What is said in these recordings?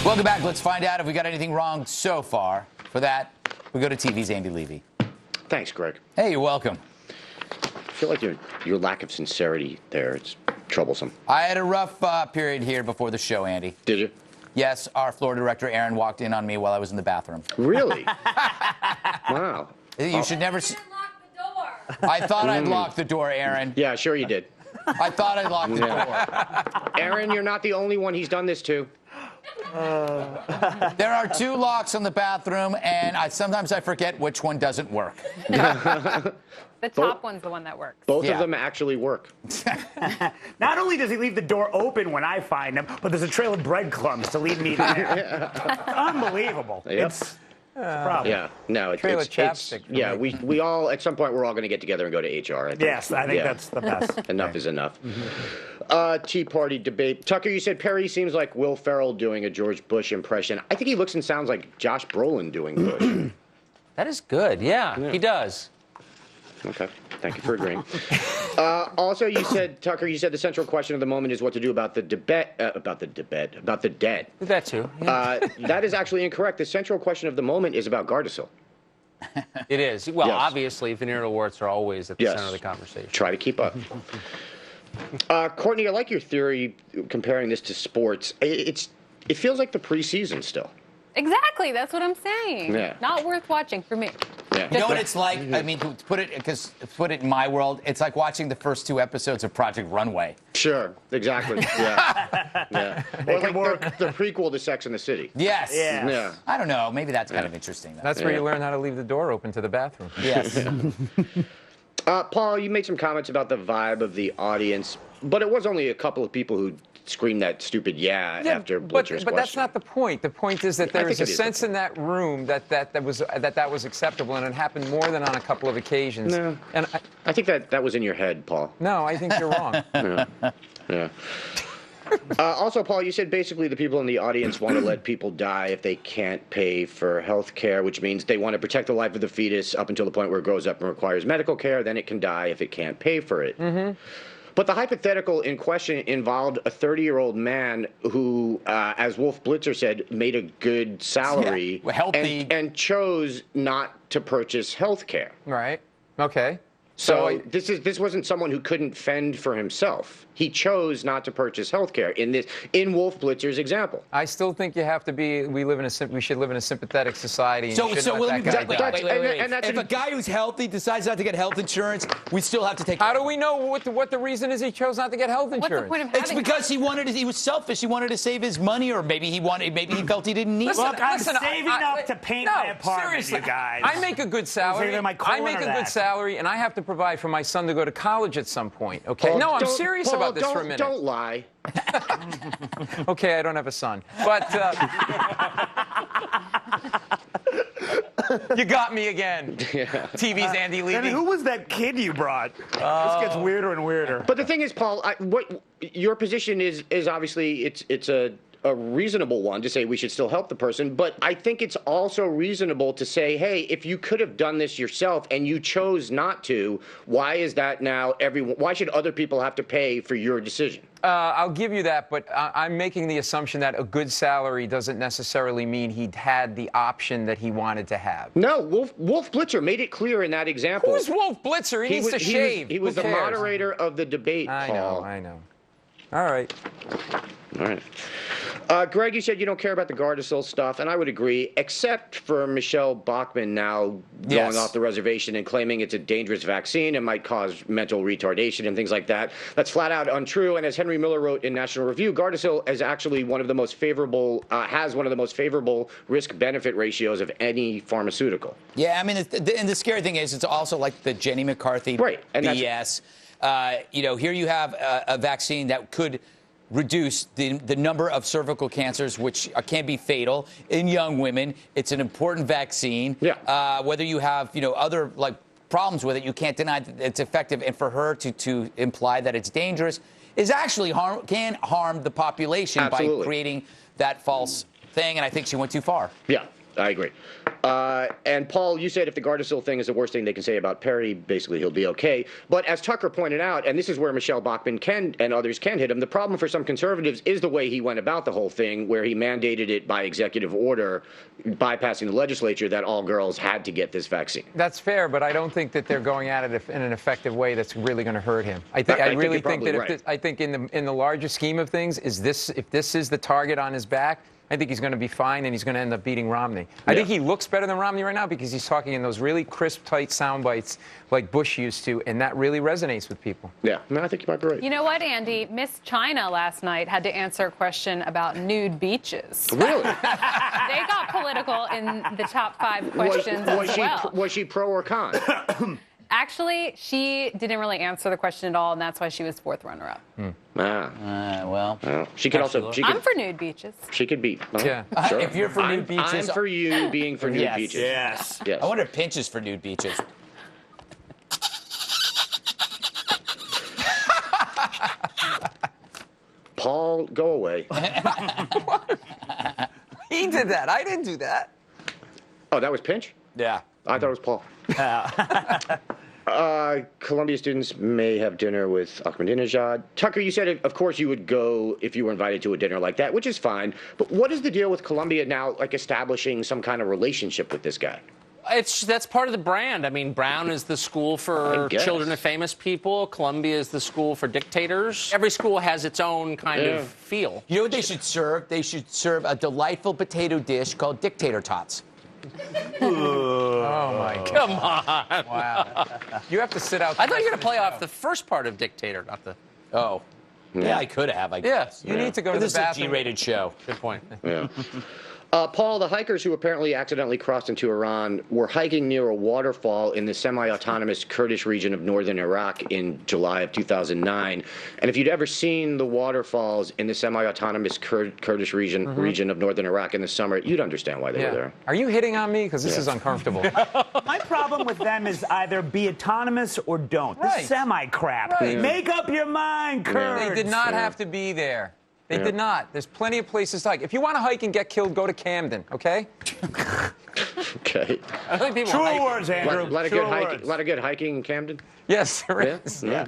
Welcome back. Let's find out if we got anything wrong so far. For that, we go to TV's Andy Levy. Thanks, Greg. Hey, you're welcome. I feel like your lack of sincerity there, it's troublesome. I had a rough period here before the show, Andy. Did you? Yes, our floor director, Aaron, walked in on me while I was in the bathroom. Really? Wow. You should never... I thought I'd locked the door, Aaron. Yeah, sure you did. I thought I'd locked the door. Aaron, you're not the only one he's done this to. There are 2 locks on the bathroom, and sometimes I forget which one doesn't work. The top one's the one that works. Both of them actually work. Not only does he leave the door open when I find him, but there's a trail of breadcrumbs to lead me there. Unbelievable. Yep. It's a problem. Yeah, no, it's chapstick. Yeah, we all at some point we're all going to get together and go to HR. I think. Yes, I think that's the best. Enough is enough. Tea Party debate. Tucker, you said Perry seems like Will Ferrell doing a George Bush impression. I think he looks and sounds like Josh Brolin doing Bush. That is good. Yeah, he does. Okay. Thank you for agreeing. Also, you said, Tucker, the central question of the moment is what to do about the dead. About the dead. That too. Yeah. That is actually incorrect. The central question of the moment is about Gardasil. It is. Well, Yes. Obviously, venereal warts are always at the center of the conversation. Try to keep up. Courtney, I like your theory comparing this to sports. It feels like the preseason still. Exactly. That's what I'm saying. Yeah. Not worth watching for me. Yeah. You know what it's like? I mean, to put it in my world, it's like watching the first 2 episodes of Project Runway. Sure, exactly. Yeah. Yeah. Or like the prequel to Sex and the City. Yes. Yeah. I don't know. Maybe that's kind of interesting, though. That's where you learn how to leave the door open to the bathroom. Yes. Paul, you made some comments about the vibe of the audience, but it was only a couple of people who screamed that stupid after Blitzer's but that's question. not the point. The point is that there is a it is sense in that room that was acceptable, and it happened more than on a couple of occasions. No. And I think that was in your head, Paul. no, I think you're wrong. Yeah. Also, Paul, you said basically the people in the audience want to let people die if they can't pay for health care, which means they want to protect the life of the fetus up until the point where it grows up and requires medical care. Then it can die if it can't pay for it. Mm-hmm. But the hypothetical in question involved a 30-year-old man who, as Wolf Blitzer said, made a good salary healthy. and chose not to purchase health care. Right. Okay. So this wasn't someone who couldn't fend for himself. He chose not to purchase health care in Wolf Blitzer's example. I still think you have to be. We should live in a sympathetic society. And So let that guy die. wait. If a guy who's healthy decides not to get health insurance, we still have to take. How do we know what the reason is he chose not to get health insurance? What's the point of having It's because he was selfish. He wanted to save his money, or maybe he felt he didn't need it. Look, I'm Listen, saving up to paint my apartment, seriously, you guys. I make a good salary. either my I colon make or a that. good salary, and I have to provide for my son to go to college at some point. Okay? Paul, No, I'm don't- serious Paul, about this for a minute. Don't lie. Okay, I don't have a son, but you got me again. TV's Andy Levy. And who was that kid you brought? This gets weirder and weirder. But the thing is, Paul, what your position is obviously it's a reasonable one to say we should still help the person, but I think it's also reasonable to say, hey, if you could have done this yourself and you chose not to, why is that now why should other people have to pay for your decision? I'll give you that, but I'm making the assumption that a good salary doesn't necessarily mean he'd had the option that he wanted to have. No, Wolf Blitzer made it clear in that example. Who's Wolf Blitzer? He needs to shave. He was Who the cares? moderator of the debate, Paul. I know. All right. All right. Greg, you said you don't care about the Gardasil stuff, and I would agree, except for Michelle Bachmann now going off the reservation and claiming it's a dangerous vaccine and might cause mental retardation and things like that. That's flat out untrue. And as Henry Miller wrote in National Review, Gardasil is actually has one of the most favorable risk-benefit ratios of any pharmaceutical. Yeah, I mean, and the scary thing is, it's also like the Jenny McCarthy BS. Here you have a vaccine that could reduce the number of cervical cancers, which can be fatal in young women. It's an important vaccine. Yeah. Whether you have, other problems with it, you can't deny that it's effective. And for her to imply that it's dangerous is actually can harm the population by creating that false thing. And I think she went too far. Yeah, I agree. And Paul, you said if the Gardasil thing is the worst thing they can say about Perry, basically he'll be okay. But as Tucker pointed out, and this is where Michelle Bachmann and others can hit him, the problem for some conservatives is the way he went about the whole thing, where he mandated it by executive order, bypassing the legislature, that all girls had to get this vaccine. That's fair, but I don't think that they're going at it in an effective way that's really going to hurt him. I really think that I think in the larger scheme of things, if this is the target on his back, I think he's going to be fine, and he's going to end up beating Romney. I think he looks better than Romney right now because he's talking in those really crisp, tight sound bites like Bush used to, and that really resonates with people. Yeah, no, I think you might be right. You know what, Andy? Miss China last night had to answer a question about nude beaches. Really? They got political in the top 5 questions as well. Was she pro or con? Actually, she didn't really answer the question at all, and that's why she was 4th runner-up. Well, she could also. I'm for nude beaches. She could beat. Yeah. Sure. If you're for nude beaches, I'm for you being for nude beaches. Yes. Yes. I wonder if Pinch is for nude beaches. Paul, go away. He did that. I didn't do that. Oh, that was Pinch? Yeah. I thought it was Paul. Columbia students may have dinner with Ahmadinejad. Tucker, you said, of course, you would go if you were invited to a dinner like that, which is fine. But what is the deal with Columbia now, like establishing some kind of relationship with this guy? That's part of the brand. I mean, Brown is the school for children of famous people. Columbia is the school for dictators. Every school has its own kind of feel. You know what they should serve? They should serve a delightful potato dish called dictator tots. Oh, my God. Come on. Wow. You have to sit out. I thought you were going to play off the first part of Dictator, not the... Oh. Yeah, I could have, I guess. You need to go to the This is a bathroom. G-rated show. Good point. Yeah. Paul, the hikers who apparently accidentally crossed into Iran were hiking near a waterfall in the semi-autonomous Kurdish region of northern Iraq in July of 2009. And if you'd ever seen the waterfalls in the semi-autonomous Kurdish region of northern Iraq in the summer, you'd understand why they were there. Are you hitting on me? Because this is uncomfortable. My problem with them is either be autonomous or don't. Right. This semi-crap. Right. Make up your mind, Kurds. They did not have to be there. They did not. There's plenty of places to hike. If you want to hike and get killed, go to Camden, okay? Okay. I think people True words, Andrew. A lot of good hiking in Camden. Yes, there is. Yeah.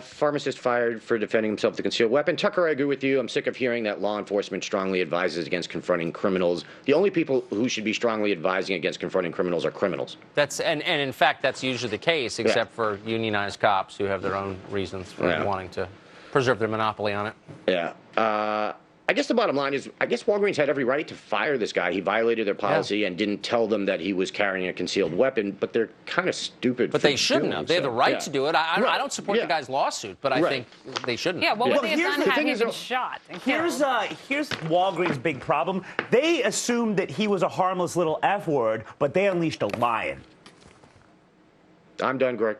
Pharmacist fired for defending himself with a concealed weapon. Tucker, I agree with you. I'm sick of hearing that law enforcement strongly advises against confronting criminals. The only people who should be strongly advising against confronting criminals are criminals. and in fact, that's usually the case, except for unionized cops who have their own reasons for wanting to preserve their monopoly on it. Yeah. I guess the bottom line is, I guess Walgreens had every right to fire this guy. He violated their policy and didn't tell them that he was carrying a concealed weapon, but they're kind of stupid. But they shouldn't have. They have the right to do it. I don't support the guy's lawsuit, but I think they shouldn't. Yeah, what would they have here's done the had thing he is, been shot and Here's killed? Walgreens' big problem. They assumed that he was a harmless little F word, but they unleashed a lion. I'm done, Greg.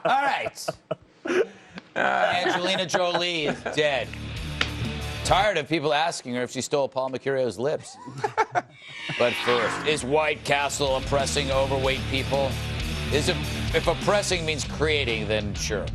All right. Angelina Jolie is dead. Tired of people asking her if she stole Paul Mercurio's lips. But first, is White Castle oppressing overweight people? If oppressing means creating, then sure.